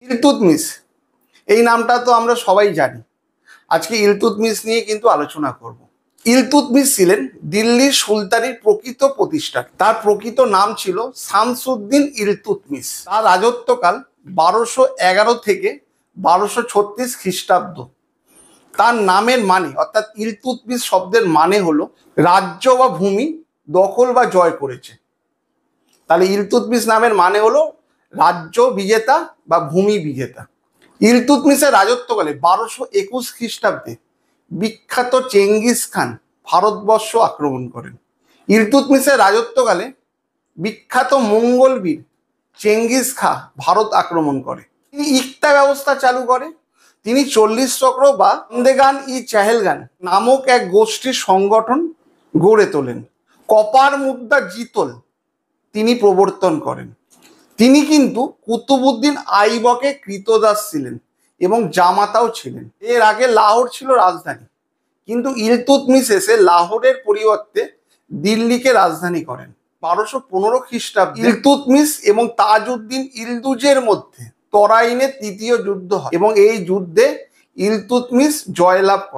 ইলতুৎমিশ এই নামটা তো আমরা সবাই জানি। আজকে ইলতুৎমিশ নিয়ে কিন্তু আলোচনা করব। ইলতুৎমিশ ছিলেন দিল্লির সুলতানির প্রকৃত প্রতিষ্ঠাতা। তার প্রকৃত নাম ছিল শামসুদ্দিন ইলতুৎমিশ। তার রাজত্বকাল 1211 থেকে 1236 খ্রিস্টাব্দ। তার নামের মানে অর্থাৎ ইলতুৎমিশ শব্দের মানে হলো রাজ্য বা ভূমি দখল বা জয় করেছে। তাহলে ইলতুৎমিশ নামের মানে হলো রাজ্য বিজেতা বা ভূমি বিজেতা। ইলতুৎমিশের রাজত্বকালে 1221 খ্রিস্টাব্দে বিখ্যাত চেঙ্গিস খান ভারতবর্ষ আক্রমণ করেন। ইলতুৎমিশের রাজত্বকালে বিখ্যাত মঙ্গল বীর চেঙ্গিস খাঁ ভারত আক্রমণ করে। তিনি ইকতা ব্যবস্থা চালু করে। তিনি 40 চক্র বা বন্দেগান ই চাহেলগান নামক এক গোষ্ঠীর সংগঠন গড়ে তোলেন। কপার মুদ্রা জিতল তিনি প্রবর্তন করেন। তিনি কিন্তু কুতুবউদ্দিন আইবকে কৃতদাস ছিলেন এবং জামাতাও ছিলেন। এর আগে লাহোর ছিল রাজধানী, কিন্তু ইলতুৎমিশ এসে লাহোরের পরিবর্তে দিল্লিকে রাজধানী করেন। 1215 খ্রিস্টাব্দে ইলতুৎমিশ এবং তাজউদ্দিন ইলদুজের মধ্যে তরাইনের তৃতীয় যুদ্ধ হয় এবং এই যুদ্ধে ইলতুৎমিশ জয়লাভ করে।